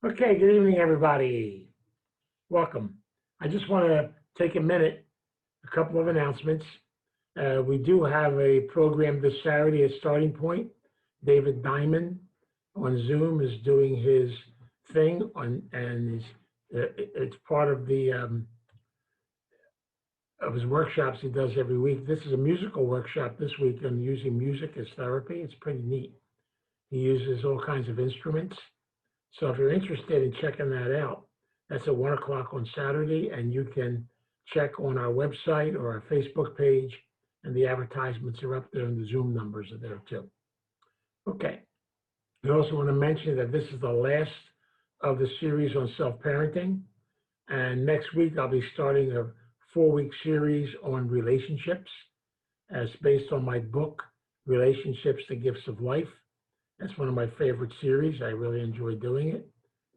Okay, good evening, everybody. Welcome. I just want to take a minute, a couple of announcements. We do have a program this Saturday at Starting Point. David Diamond on Zoom is doing his thing and it's part of the of his workshops he does every week. This is a musical workshop this week on using music as therapy. It's pretty neat. He uses all kinds of instruments. So if you're interested in checking that out, that's at 1 o'clock on Saturday, and you can check on our website or our Facebook page, and the advertisements are up there, and the Zoom numbers are there too. Okay. I also want to mention that this is the last of the series on self-parenting, and next week I'll be starting a 4-week series on relationships. It's based on my book, Relationships, the Gifts of Life. That's one of my favorite series. I really enjoy doing it.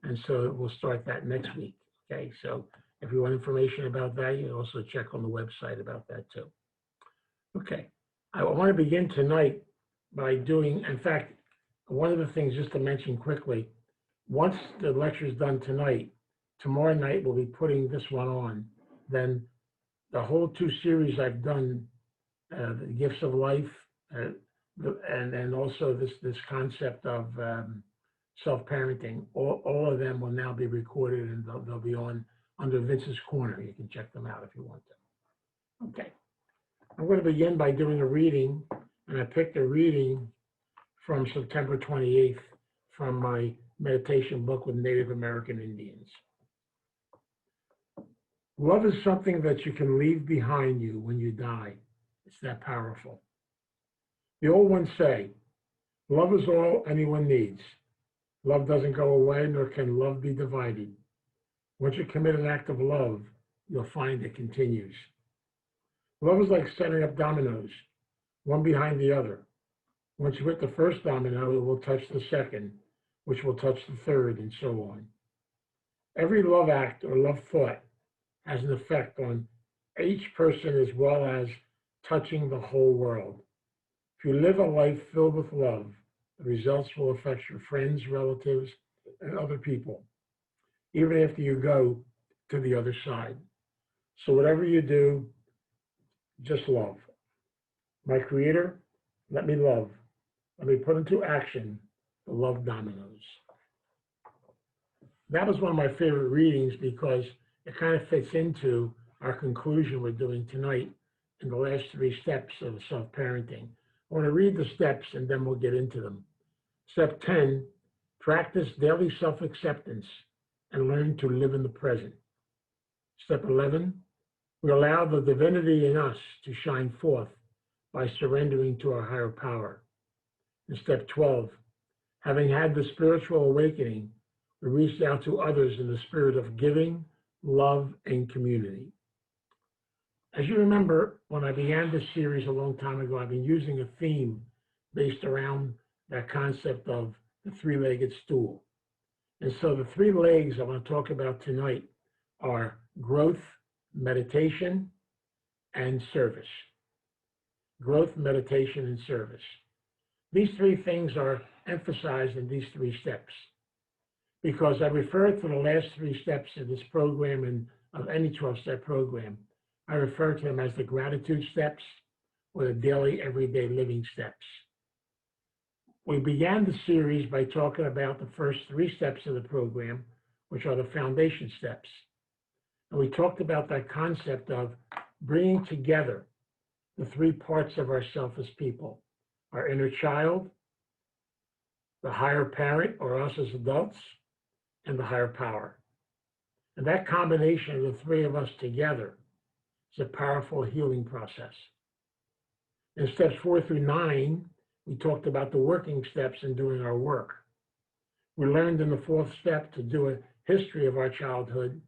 And so we'll start that next week. Okay, so if you want information about that, you can also check on the website about that too. Okay, I want to begin tonight by doing, in fact, one of the things just to mention quickly, once the lecture is done tonight, tomorrow night we'll be putting this one on. Then the whole 2 series I've done, the Gifts of Life, and also this concept of self-parenting, all of them will now be recorded and they'll be on under Vince's Corner. You can check them out if you want to. Okay. I'm going to begin by doing a reading, and I picked a reading from September 28th from my meditation book with Native American Indians. Love is something that you can leave behind you when you die. It's that powerful. The old ones say, love is all anyone needs. Love doesn't go away, nor can love be divided. Once you commit an act of love, you'll find it continues. Love is like setting up dominoes, one behind the other. Once you hit the first domino, it will touch the second, which will touch the third, and so on. Every love act or love thought has an effect on each person as well as touching the whole world. If you live a life filled with love, the results will affect your friends, relatives, and other people, even after you go to the other side. So whatever you do, just love. My Creator, let me love. Let me put into action the love dominoes. That was one of my favorite readings because it kind of fits into our conclusion we're doing tonight in the last 3 steps of self-parenting. I want to read the steps and then we'll get into them. Step 10, practice daily self-acceptance and learn to live in the present. Step 11, we allow the divinity in us to shine forth by surrendering to our higher power. And step 12, having had the spiritual awakening, we reach out to others in the spirit of giving, love, and community. As you remember, when I began this series a long time ago, I've been using a theme based around that concept of the 3-legged stool. And so the 3 legs I want to talk about tonight are growth, meditation, and service. Growth, meditation, and service. These 3 things are emphasized in these 3 steps because I refer to the last 3 steps of this program and of any 12-step program. I refer to them as the gratitude steps or the daily, everyday living steps. We began the series by talking about the first 3 steps of the program, which are the foundation steps. And we talked about that concept of bringing together the 3 parts of ourselves as people, our inner child, the higher parent, or us as adults, and the higher power. And that combination of the 3 of us together is a powerful healing process. In steps 4 through 9, we talked about the working steps in doing our work. We learned in the 4th step to do a history of our childhood,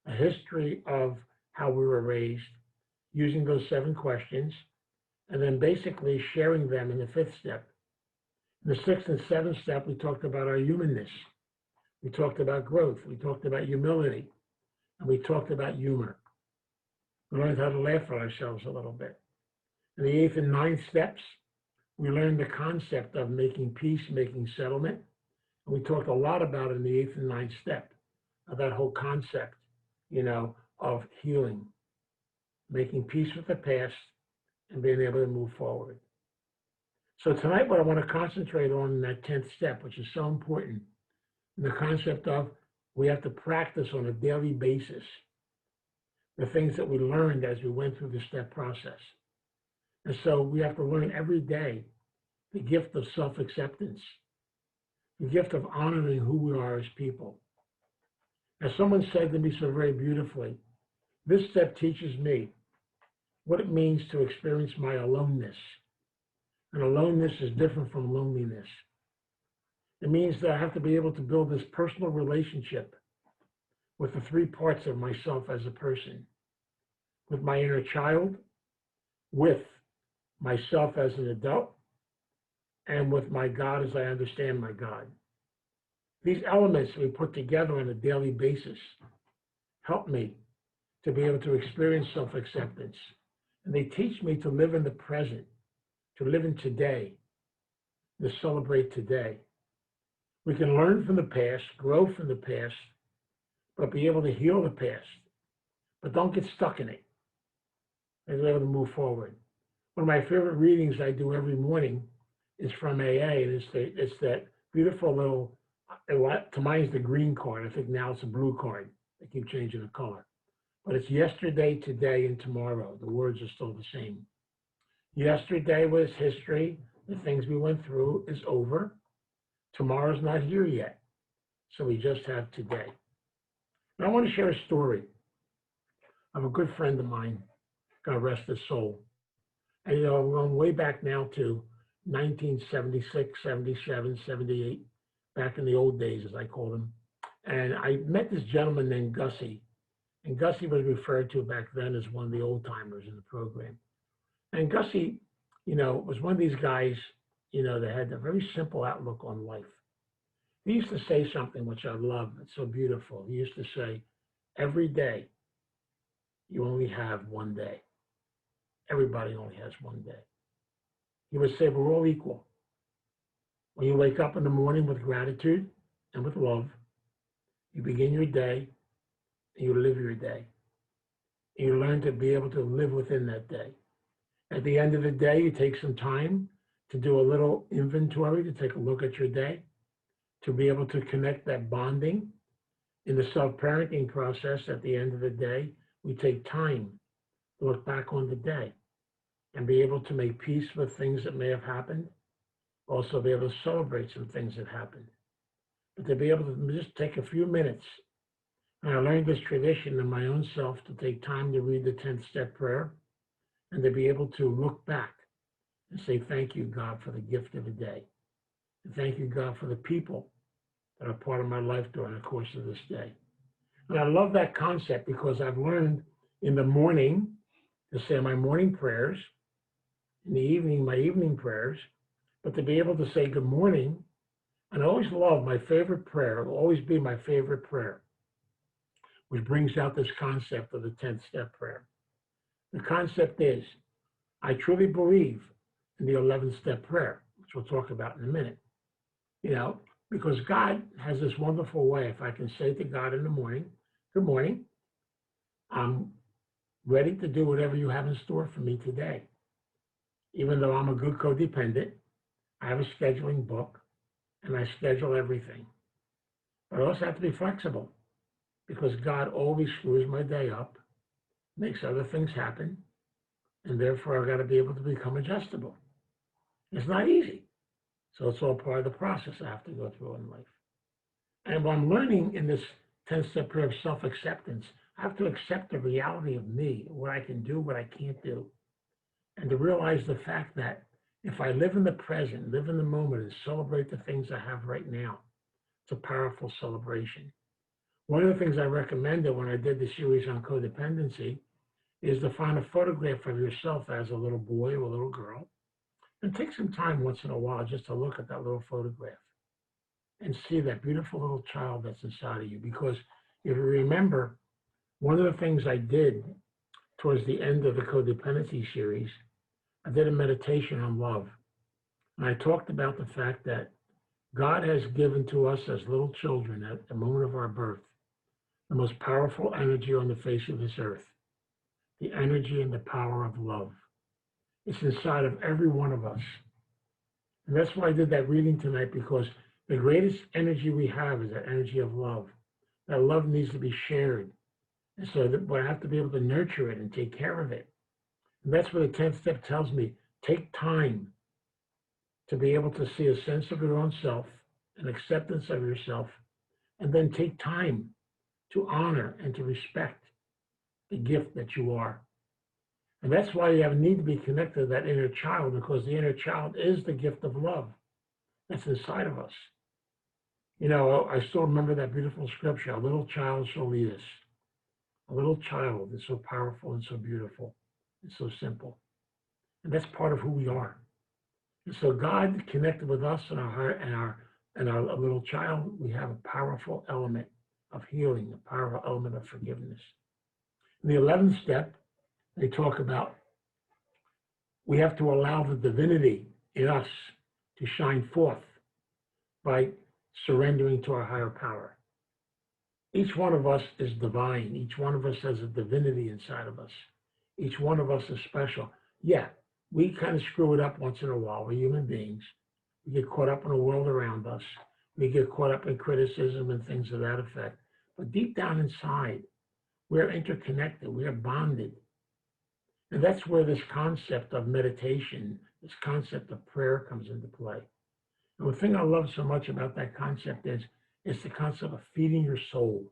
a history of how we were raised, using those 7 questions, and then basically sharing them in the 5th step. In the 6th and 7th step, we talked about our humanness. We talked about growth. We talked about humility. And we talked about humor. We learned how to laugh at ourselves a little bit. In the 8th and 9th steps, we learned the concept of making peace, making settlement. And we talked a lot about in the eighth and ninth step, of that whole concept, of healing, making peace with the past and being able to move forward. So tonight, what I want to concentrate on in that 10th step, which is so important, the concept of we have to practice on a daily basis the things that we learned as we went through the step process. And so we have to learn every day the gift of self-acceptance, the gift of honoring who we are as people. As someone said to me so very beautifully, this step teaches me what it means to experience my aloneness. And aloneness is different from loneliness. It means that I have to be able to build this personal relationship with the three parts of myself as a person, with my inner child, with myself as an adult, and with my God as I understand my God. These elements we put together on a daily basis help me to be able to experience self-acceptance. And they teach me to live in the present, to live in today, to celebrate today. We can learn from the past, grow from the past, but be able to heal the past. But don't get stuck in it. And be able to move forward. One of my favorite readings I do every morning is from AA, and it's that beautiful little, to mine is the green card. I think now it's a blue card. They keep changing the color. But it's yesterday, today, and tomorrow. The words are still the same. Yesterday was history. The things we went through is over. Tomorrow's not here yet. So we just have today. And I want to share a story of a good friend of mine, God rest his soul. And I'm going way back now to 1976, 77, 78, back in the old days, as I call them. And I met this gentleman named Gussie. And Gussie was referred to back then as one of the old timers in the program. And Gussie, was one of these guys, that had a very simple outlook on life. He used to say something which I love. It's so beautiful. He used to say, every day, you only have one day. Everybody only has one day. He would say, we're all equal. When you wake up in the morning with gratitude and with love, you begin your day and you live your day. And you learn to be able to live within that day. At the end of the day, you take some time to do a little inventory, to take a look at your day, to be able to connect that bonding. In the self-parenting process, at the end of the day, we take time to look back on the day and be able to make peace with things that may have happened, also be able to celebrate some things that happened. But to be able to just take a few minutes, and I learned this tradition in my own self, to take time to read the 10th step prayer and to be able to look back and say, thank you, God, for the gift of a day. And thank you, God, for the people that are part of my life during the course of this day. And I love that concept because I've learned in the morning to say my morning prayers, in the evening, my evening prayers, but to be able to say good morning. And I always love my favorite prayer, it will always be my favorite prayer, which brings out this concept of the 10th step prayer. The concept is, I truly believe in the 11th step prayer, which we'll talk about in a minute. Because God has this wonderful way. If I can say to God in the morning, good morning, I'm ready to do whatever you have in store for me today. Even though I'm a good codependent, I have a scheduling book and I schedule everything. But I also have to be flexible because God always screws my day up, makes other things happen, and therefore I've got to be able to become adjustable. It's not easy. So it's all part of the process I have to go through in life. And what I'm learning in this 10-step prayer of self-acceptance, I have to accept the reality of me, what I can do, what I can't do. And to realize the fact that if I live in the present, live in the moment, and celebrate the things I have right now, it's a powerful celebration. One of the things I recommended when I did the series on codependency is to find a photograph of yourself as a little boy or a little girl, and take some time once in a while just to look at that little photograph and see that beautiful little child that's inside of you. Because if you remember, one of the things I did towards the end of the codependency series, I did a meditation on love. And I talked about the fact that God has given to us as little children at the moment of our birth the most powerful energy on the face of this earth, the energy and the power of love. It's inside of every one of us. And that's why I did that reading tonight, because the greatest energy we have is that energy of love. That love needs to be shared. And so that we have to be able to nurture it and take care of it. And that's what the 10th step tells me. Take time to be able to see a sense of your own self, an acceptance of yourself, and then take time to honor and to respect the gift that you are. And that's why you have a need to be connected to that inner child, because the inner child is the gift of love that's inside of us. You know, I still remember that beautiful scripture, a little child shall lead us. A little child is so powerful and so beautiful and so simple. And that's part of who we are. And so God connected with us and our heart and our little child, we have a powerful element of healing, a powerful element of forgiveness. In the 11th step, they talk about we have to allow the divinity in us to shine forth by surrendering to our higher power. Each one of us is divine. Each one of us has a divinity inside of us. Each one of us is special. Yeah, we kind of screw it up once in a while. We're human beings. We get caught up in the world around us. We get caught up in criticism and things of that effect. But deep down inside, we're interconnected. We are bonded. And that's where this concept of meditation, this concept of prayer comes into play. And the thing I love so much about that concept is it's the concept of feeding your soul.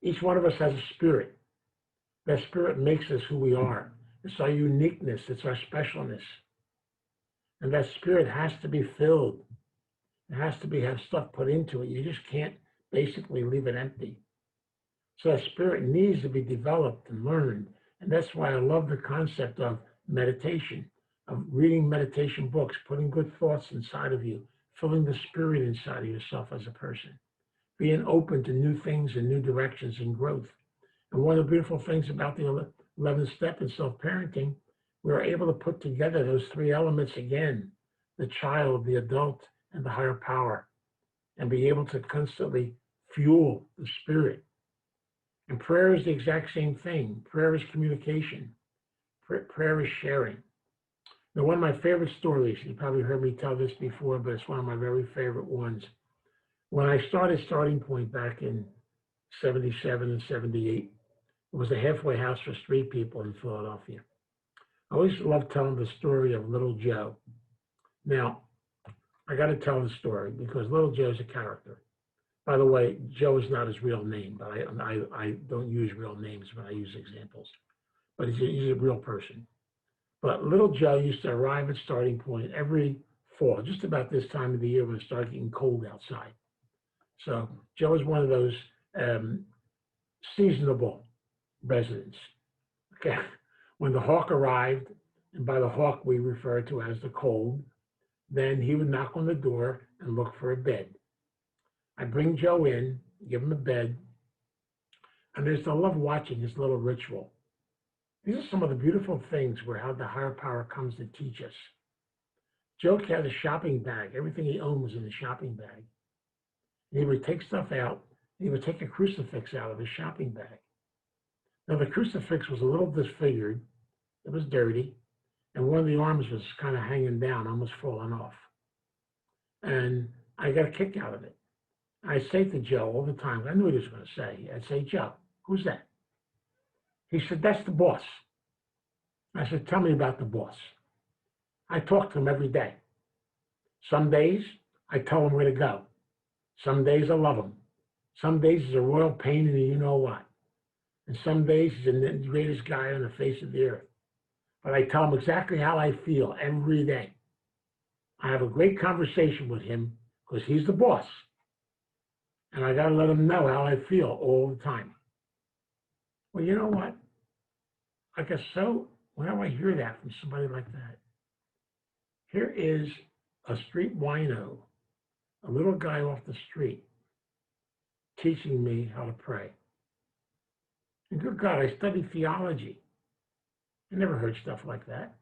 Each one of us has a spirit. That spirit makes us who we are. It's our uniqueness. It's our specialness. And that spirit has to be filled. It has to have stuff put into it. You just can't basically leave it empty. So that spirit needs to be developed and learned. And that's why I love the concept of meditation, of reading meditation books, putting good thoughts inside of you, filling the spirit inside of yourself as a person, being open to new things and new directions and growth. And one of the beautiful things about the 11th step in self-parenting, we're able to put together those three elements again, the child, the adult, and the higher power, and be able to constantly fuel the spirit. And prayer is the exact same thing. Prayer is communication. Prayer is sharing. Now, one of my favorite stories, you probably heard me tell this before, but it's one of my very favorite ones. When I started Starting Point back in 77 and 78, it was a halfway house for street people in Philadelphia. I always loved telling the story of Little Joe. Now, I got to tell the story because Little Joe's a character. By the way, Joe is not his real name, but I don't use real names when I use examples. But he's a real person. But Little Joe used to arrive at Starting Point every fall, just about this time of the year when it started getting cold outside. So Joe is one of those seasonable residents. Okay, when the hawk arrived, and by the hawk we refer to as the cold, then he would knock on the door and look for a bed. I bring Joe in, give him a bed, and I love watching this little ritual. These are some of the beautiful things where how the higher power comes to teach us. Joe had a shopping bag. Everything he owned was in the shopping bag. And he would take stuff out. He would take a crucifix out of his shopping bag. Now, the crucifix was a little disfigured. It was dirty. And one of the arms was kind of hanging down, almost falling off. And I got a kick out of it. I say to Joe all the time, I knew what he was going to say. I'd say, Joe, who's that? He said, that's the boss. I said, tell me about the boss. I talk to him every day. Some days I tell him where to go. Some days I love him. Some days he's a royal pain in the you-know-what. And some days he's the greatest guy on the face of the earth. But I tell him exactly how I feel every day. I have a great conversation with him because he's the boss. And I got to let him know how I feel all the time. Well, you know what? I guess so. Whenever I hear that from somebody like that, here is a street wino, a little guy off the street, teaching me how to pray. And good God, I studied theology. I never heard stuff like that.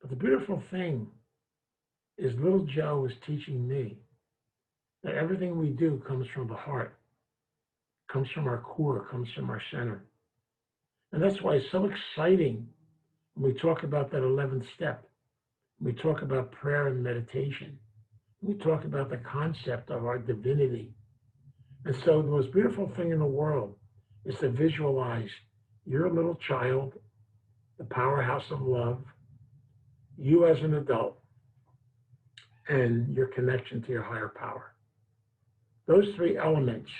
But the beautiful thing is little Joe is teaching me that everything we do comes from the heart, comes from our core, comes from our center. And that's why it's so exciting when we talk about that 11th step. We talk about prayer and meditation. We talk about the concept of our divinity. And so the most beautiful thing in the world is to visualize your little child, the powerhouse of love, you as an adult, and your connection to your higher power. Those three elements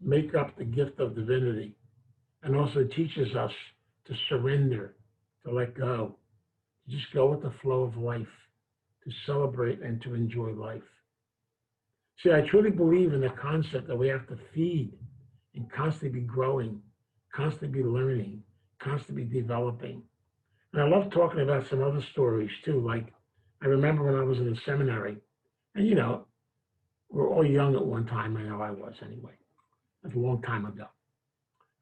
make up the gift of divinity and also teaches us to surrender, to let go, to just go with the flow of life, to celebrate and to enjoy life. See, I truly believe in the concept that we have to feed and constantly be growing, constantly be learning, constantly be developing. And I love talking about some other stories too. Like I remember when I was in the seminary, and we're all young at one time. I know I was anyway. That's a long time ago.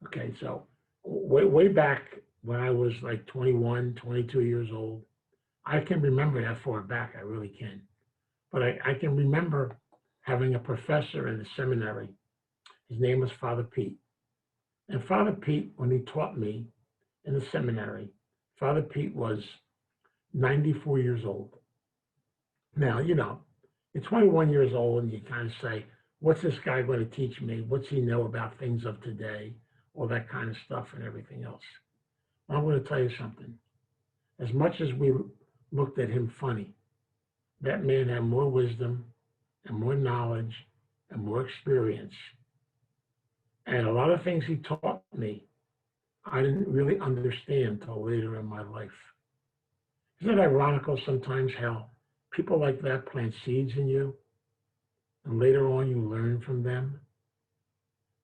Okay, so way back when I was like 21, 22 years old, I can remember that far back. I really can. But I can remember having a professor in the seminary. His name was Father Pete. And Father Pete, when he taught me in the seminary, Father Pete was 94 years old. Now, you're 21 years old and you kind of say, what's this guy going to teach me? What's he know about things of today? All that kind of stuff and everything else. Well, I'm going to tell you something. As much as we looked at him funny, that man had more wisdom and more knowledge and more experience. And a lot of things he taught me, I didn't really understand till later in my life. Isn't it ironical sometimes how people like that plant seeds in you and later on you learn from them?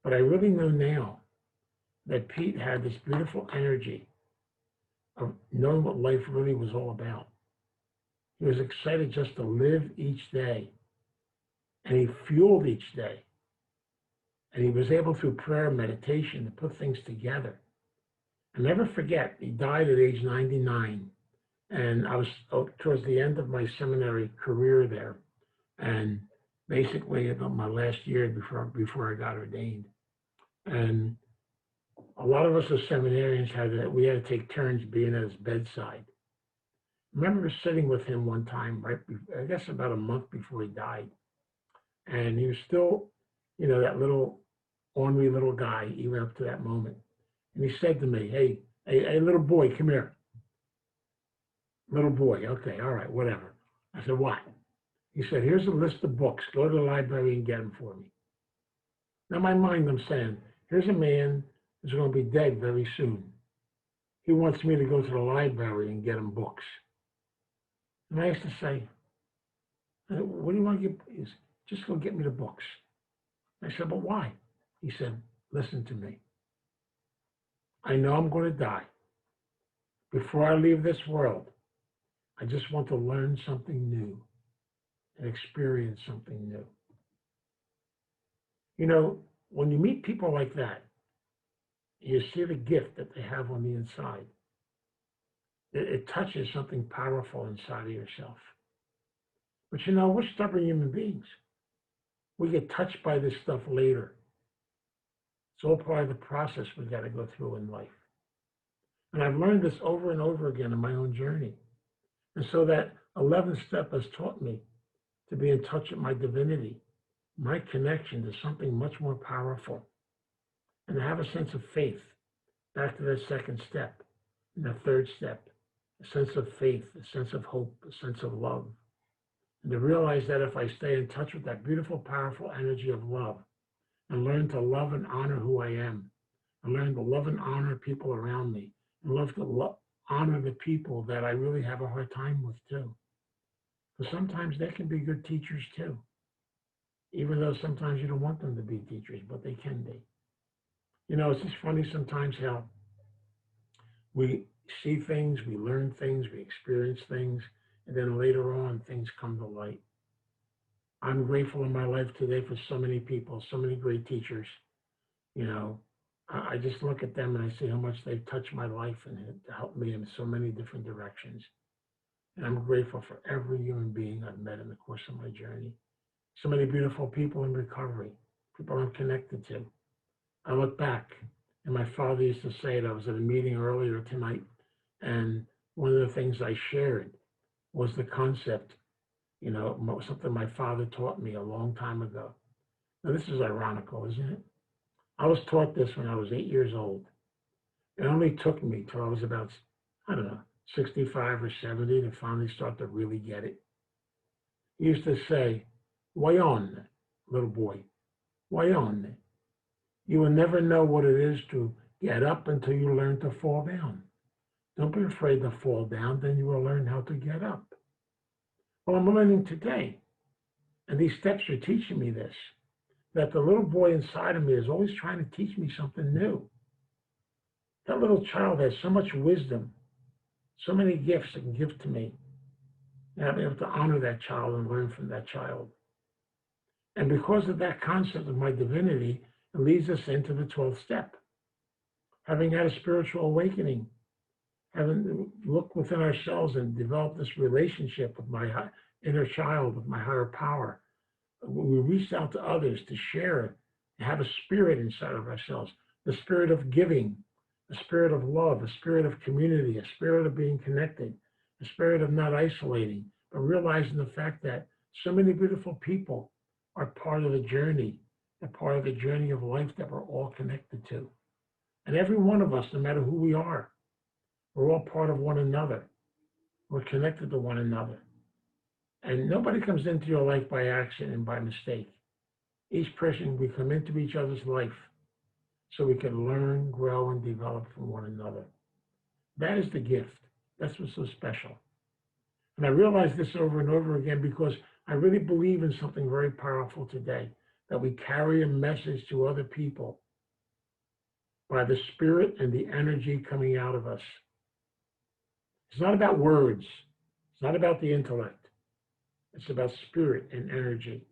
But I really know now that Pete had this beautiful energy of knowing what life really was all about. He was excited just to live each day, and he fueled each day. And he was able through prayer and meditation to put things together. I'll never forget, he died at age 99. And I was towards the end of my seminary career there, and basically about my last year before I got ordained. And a lot of us as seminarians we had to take turns being at his bedside. I remember sitting with him one time, I guess about a month before he died, and he was still, that little ornery little guy even up to that moment. And he said to me, "Hey, little boy, come here." Little boy, okay, all right, whatever. I said, "What?" He said, "Here's a list of books. Go to the library and get them for me." Now, in my mind, I'm saying, here's a man who's going to be dead very soon. He wants me to go to the library and get him books. And I used to say, "What do you want to get?" He said, "Just go get me the books." I said, "But why?" He said, "Listen to me. I know I'm going to die. Before I leave this world, I just want to learn something new and experience something new." When you meet people like that, you see the gift that they have on the inside. It touches something powerful inside of yourself. But we're stubborn human beings. We get touched by this stuff later. It's all part of the process we got to go through in life. And I've learned this over and over again in my own journey. And so that 11th step has taught me to be in touch with my divinity, my connection to something much more powerful, and to have a sense of faith. Back to that second step, and the third step, a sense of faith, a sense of hope, a sense of love. And to realize that if I stay in touch with that beautiful, powerful energy of love and learn to love and honor who I am, and learn to love and honor people around me, and love to honor the people that I really have a hard time with too. Because sometimes they can be good teachers too, even though sometimes you don't want them to be teachers, but they can be. It's just funny sometimes how we see things, we learn things, we experience things, and then later on things come to light. I'm grateful in my life today for so many people, so many great teachers. I just look at them and I see how much they've touched my life and helped me in so many different directions. And I'm grateful for every human being I've met in the course of my journey. So many beautiful people in recovery, people I'm connected to. I look back, and my father used to say it. I was at a meeting earlier tonight, and one of the things I shared was the concept, something my father taught me a long time ago. Now, this is ironical, isn't it? I was taught this when I was 8 years old. It only took me till I was about, I don't know, 65 or 70 to finally start to really get it. He used to say, "Way on, little boy, way on. You will never know what it is to get up until you learn to fall down. Don't be afraid to fall down, then you will learn how to get up." Well, I'm learning today, and these steps are teaching me this, that the little boy inside of me is always trying to teach me something new. That little child has so much wisdom, so many gifts it can give to me. And I'll be able to honor that child and learn from that child. And because of that concept of my divinity, it leads us into the 12th step. Having had a spiritual awakening, having looked within ourselves and developed this relationship with my inner child, with my higher power, we reach out to others to share and have a spirit inside of ourselves, the spirit of giving, a spirit of love, a spirit of community, a spirit of being connected, a spirit of not isolating, but realizing the fact that so many beautiful people are part of the journey, they're part of the journey of life that we're all connected to. And every one of us, no matter who we are, we're all part of one another. We're connected to one another. And nobody comes into your life by accident and by mistake. Each person, we come into each other's life so we can learn, grow, and develop from one another. That is the gift. That's what's so special. And I realize this over and over again because I really believe in something very powerful today, that we carry a message to other people by the spirit and the energy coming out of us. It's not about words. It's not about the intellect. It's about spirit and energy.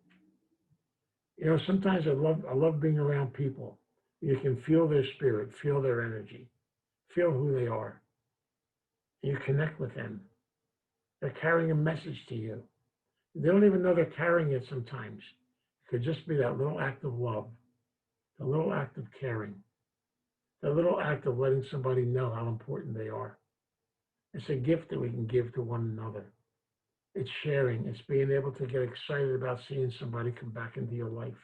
Sometimes I love being around people. You can feel their spirit, feel their energy, feel who they are. And you connect with them. They're carrying a message to you. They don't even know they're carrying it sometimes. It could just be that little act of love, the little act of caring, the little act of letting somebody know how important they are. It's a gift that we can give to one another. It's sharing. It's being able to get excited about seeing somebody come back into your life.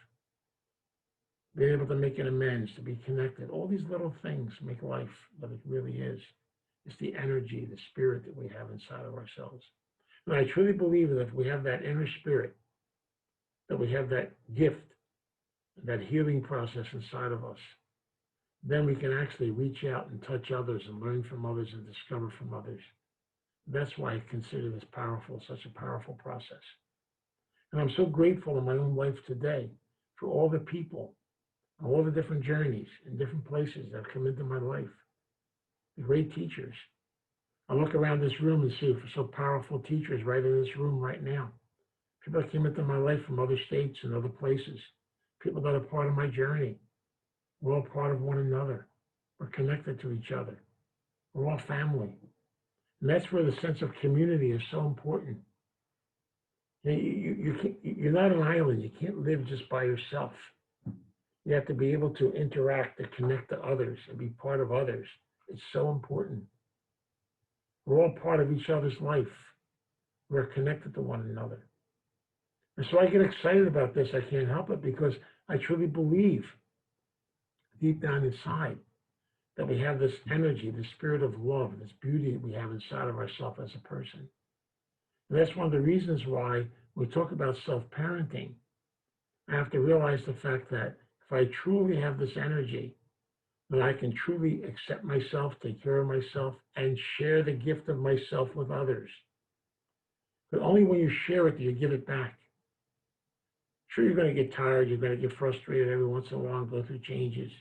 Being able to make an amends, to be connected. All these little things make life what it really is. It's the energy, the spirit that we have inside of ourselves. And I truly believe that if we have that inner spirit, that we have that gift, that healing process inside of us, then we can actually reach out and touch others and learn from others and discover from others. That's why I consider this powerful, such a powerful process. And I'm so grateful in my own life today for all the people, all the different journeys and different places that have come into my life, the great teachers. I look around this room and see so powerful teachers right in this room right now. People that came into my life from other states and other places, people that are part of my journey. We're all part of one another. We're connected to each other. We're all family. And that's where the sense of community is so important. You're not an island. You can't live just by yourself. You have to be able to interact and connect to others and be part of others. It's so important. We're all part of each other's life. We're connected to one another. And so I get excited about this. I can't help it because I truly believe deep down inside that we have this energy, this spirit of love, this beauty we have inside of ourselves as a person. And that's one of the reasons why we talk about self-parenting. I have to realize the fact that if I truly have this energy, then I can truly accept myself, take care of myself, and share the gift of myself with others. But only when you share it do you give it back. Sure, you're going to get tired, you're going to get frustrated every once in a while and go through changes.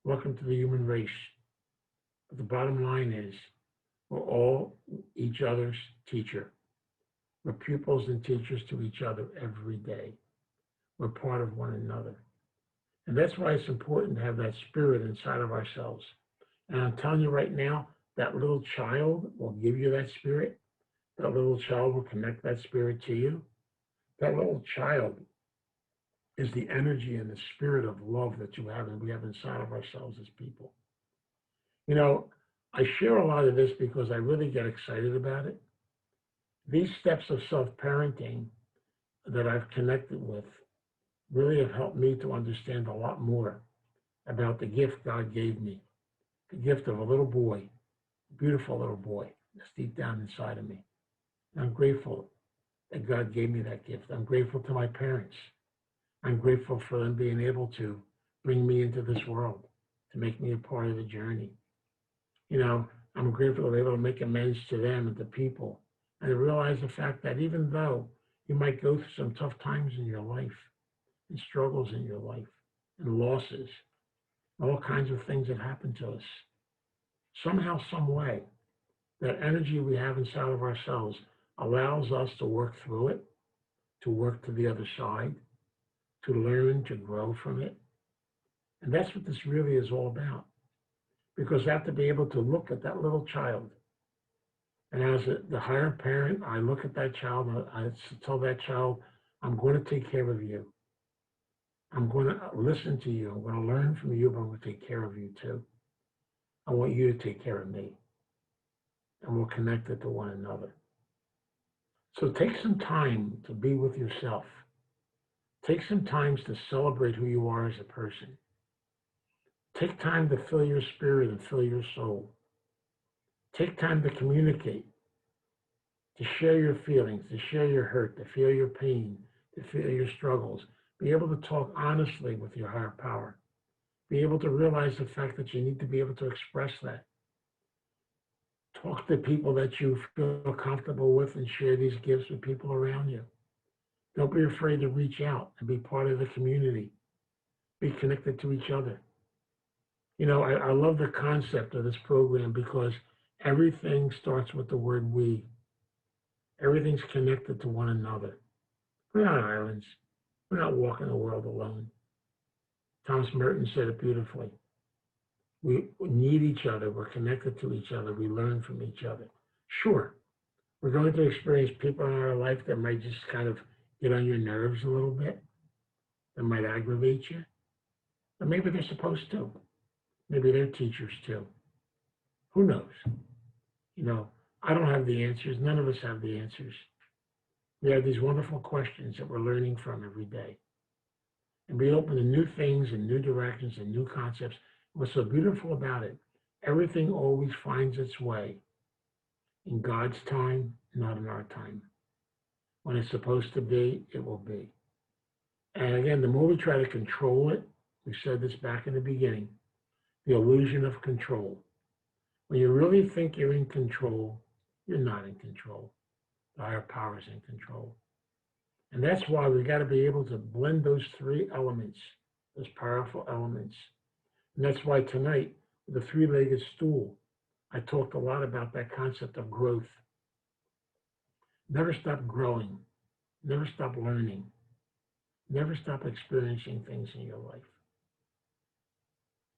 Welcome to the human race. But the bottom line is, we're all each other's teacher. We're pupils and teachers to each other every day. We're part of one another. And that's why it's important to have that spirit inside of ourselves. And I'm telling you right now, that little child will give you that spirit. That little child will connect that spirit to you. That little child is the energy and the spirit of love that you have and we have inside of ourselves as people. You know, I share a lot of this because I really get excited about it. These steps of self parenting that I've connected with really have helped me to understand a lot more about the gift God gave me, the gift of a little boy, a beautiful little boy that's deep down inside of me. And I'm grateful that God gave me that gift. I'm grateful to my parents. I'm grateful for them being able to bring me into this world, to make me a part of the journey. You know, I'm grateful to be able to make amends to them and to people and to realize the fact that even though you might go through some tough times in your life and struggles in your life and losses, all kinds of things that happen to us, somehow, some way, that energy we have inside of ourselves allows us to work through it, to work to the other side, to learn, to grow from it. And that's what this really is all about. Because I have to be able to look at that little child. And as the higher parent, I look at that child, and I tell that child, I'm going to take care of you. I'm going to listen to you. I'm going to learn from you, but I'm going to take care of you too. I want you to take care of me. And we're connected to one another. So take some time to be with yourself. Take some time to celebrate who you are as a person. Take time to fill your spirit and fill your soul. Take time to communicate, to share your feelings, to share your hurt, to feel your pain, to feel your struggles. Be able to talk honestly with your higher power. Be able to realize the fact that you need to be able to express that. Talk to people that you feel comfortable with and share these gifts with people around you. Don't be afraid to reach out and be part of the community. Be connected to each other. You know, I love the concept of this program because everything starts with the word we. Everything's connected to one another. We're not islands. We're not walking the world alone. Thomas Merton said it beautifully. We need each other. We're connected to each other. We learn from each other. Sure, we're going to experience people in our life that might just kind of get on your nerves a little bit, that might aggravate you. But maybe they're supposed to. Maybe they're teachers too. Who knows? You know, I don't have the answers. None of us have the answers. We have these wonderful questions that we're learning from every day. And be open to new things and new directions and new concepts. What's so beautiful about it, everything always finds its way in God's time, not in our time. When it's supposed to be, it will be. And again, the more we try to control it, we said this back in the beginning, the illusion of control. When you really think you're in control, you're not in control. The higher power is in control. And that's why we got to be able to blend those three elements, those powerful elements. And that's why tonight, with the three-legged stool, I talked a lot about that concept of growth. Never stop growing. Never stop learning. Never stop experiencing things in your life.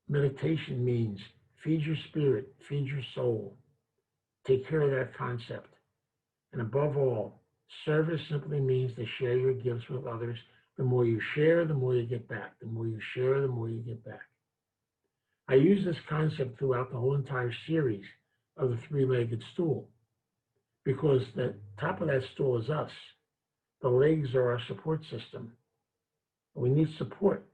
Meditation means feed your spirit, feed your soul. Take care of that concept. And above all, service simply means to share your gifts with others. The more you share, the more you get back. The more you share, the more you get back. I use this concept throughout the whole entire series of the three-legged stool because the top of that stool is us. The legs are our support system. We need support.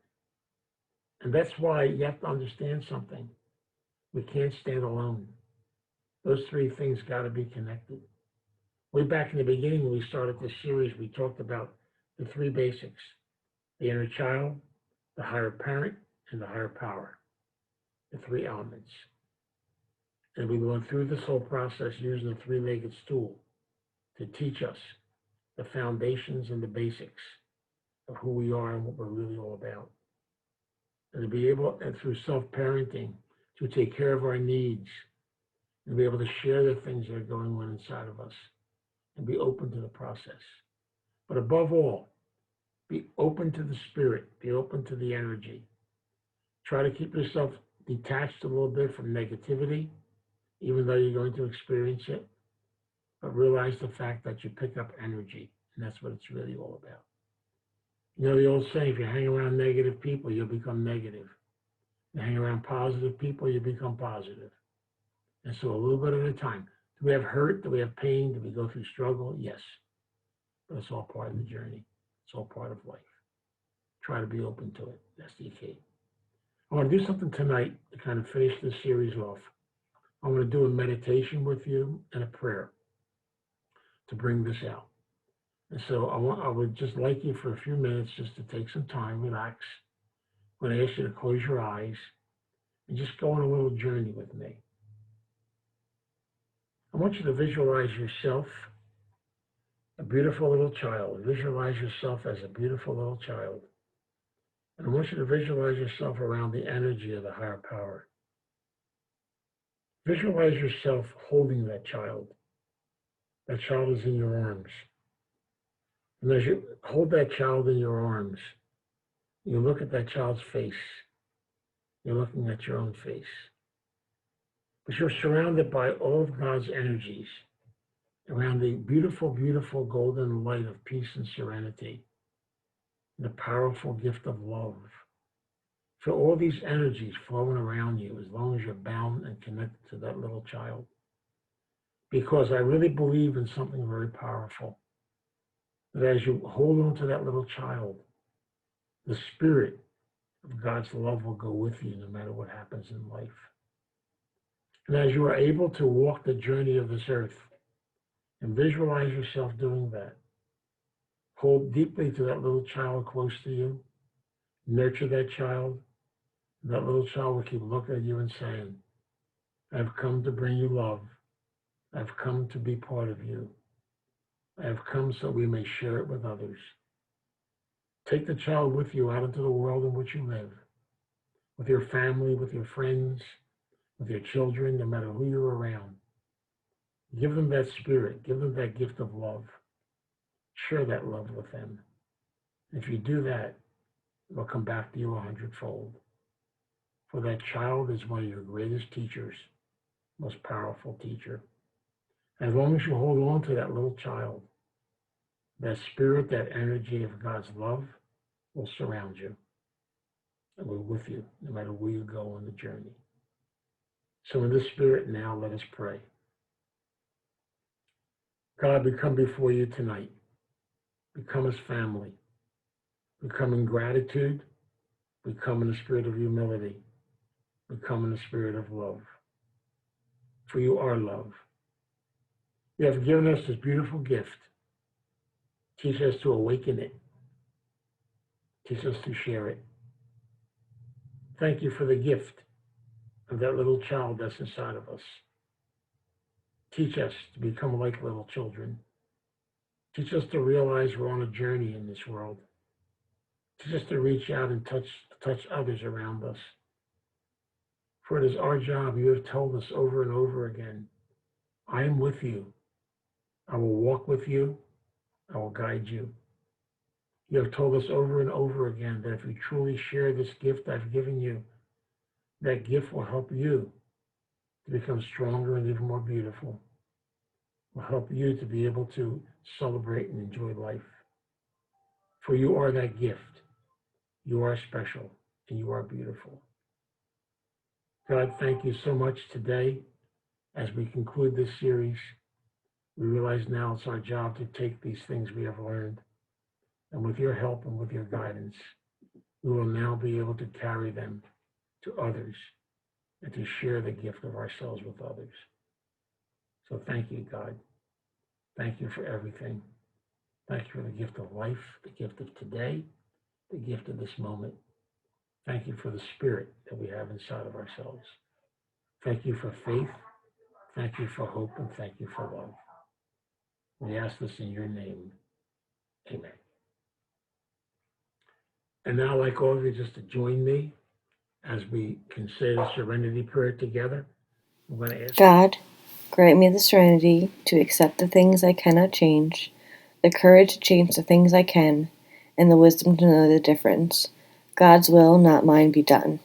And that's why you have to understand something. We can't stand alone. Those three things got to be connected. Way back in the beginning, when we started this series, we talked about the three basics: the inner child, the higher parent, and the higher power. The three elements. And we went through this whole process using the three-legged stool to teach us the foundations and the basics of who we are and what we're really all about. And to be able, and through self-parenting, to take care of our needs and be able to share the things that are going on inside of us and be open to the process. But above all, be open to the spirit, be open to the energy. Try to keep yourself detached a little bit from negativity, even though you're going to experience it. but realize the fact that you pick up energy, and that's what it's really all about. You know the old saying, if you hang around negative people, you'll become negative. You hang around positive people, you become positive. And so a little bit at a time. Do we have hurt? Do we have pain? Do we go through struggle? Yes. But it's all part of the journey. It's all part of life. Try to be open to it. That's the key. I want to do something tonight to kind of finish this series off. I want to do a meditation with you and a prayer to bring this out. And so I would just like you for a few minutes just to take some time, relax. I'm going to ask you to close your eyes and just go on a little journey with me. I want you to visualize yourself, a beautiful little child. Visualize yourself as a beautiful little child. And I want you to visualize yourself around the energy of the higher power. Visualize yourself holding that child. That child is in your arms. And as you hold that child in your arms, you look at that child's face. You're looking at your own face. But you're surrounded by all of God's energies around the beautiful, beautiful golden light of peace and serenity, the powerful gift of love. So all these energies flowing around you as long as you're bound and connected to that little child. Because I really believe in something very powerful. That as you hold on to that little child, the spirit of God's love will go with you no matter what happens in life. And as you are able to walk the journey of this earth and visualize yourself doing that, hold deeply to that little child close to you, nurture that child. That little child will keep looking at you and saying, I've come to bring you love. I've come to be part of you. I have come so we may share it with others. Take the child with you out into the world in which you live, with your family, with your friends, with your children, no matter who you're around. Give them that spirit. Give them that gift of love. Share that love with them. If you do that, it will come back to you 100-fold. For that child is one of your greatest teachers, most powerful teacher. As long as you hold on to that little child, that spirit, that energy of God's love will surround you. And we're with you no matter where you go on the journey. So in this spirit now, let us pray. God, we come before you tonight. We come as family. We come in gratitude. We come in the spirit of humility. We come in the spirit of love. For you are love. You have given us this beautiful gift. Teach us to awaken it. Teach us to share it. Thank you for the gift of that little child that's inside of us. Teach us to become like little children. Teach us to realize we're on a journey in this world. Teach us to reach out and touch others around us. For it is our job. You have told us over and over again, I am with you. I will walk with you. I will guide you. You have told us over and over again that if you truly share this gift I've given you, that gift will help you to become stronger and even more beautiful. Will help you to be able to celebrate and enjoy life. For you are that gift. You are special and you are beautiful. God, thank you so much today. As we conclude this series, we realize now it's our job to take these things we have learned, and with your help and with your guidance, we will now be able to carry them to others and to share the gift of ourselves with others. So thank you, God. Thank you for everything. Thank you for the gift of life, the gift of today, the gift of this moment. Thank you for the spirit that we have inside of ourselves. Thank you for faith. Thank you for hope, and thank you for love. We ask this in your name. Amen. And now I'd like all of you just to join me as we can say the serenity prayer together. I'm going to ask God, grant me the serenity to accept the things I cannot change, the courage to change the things I can, and the wisdom to know the difference. God's will, not mine, be done.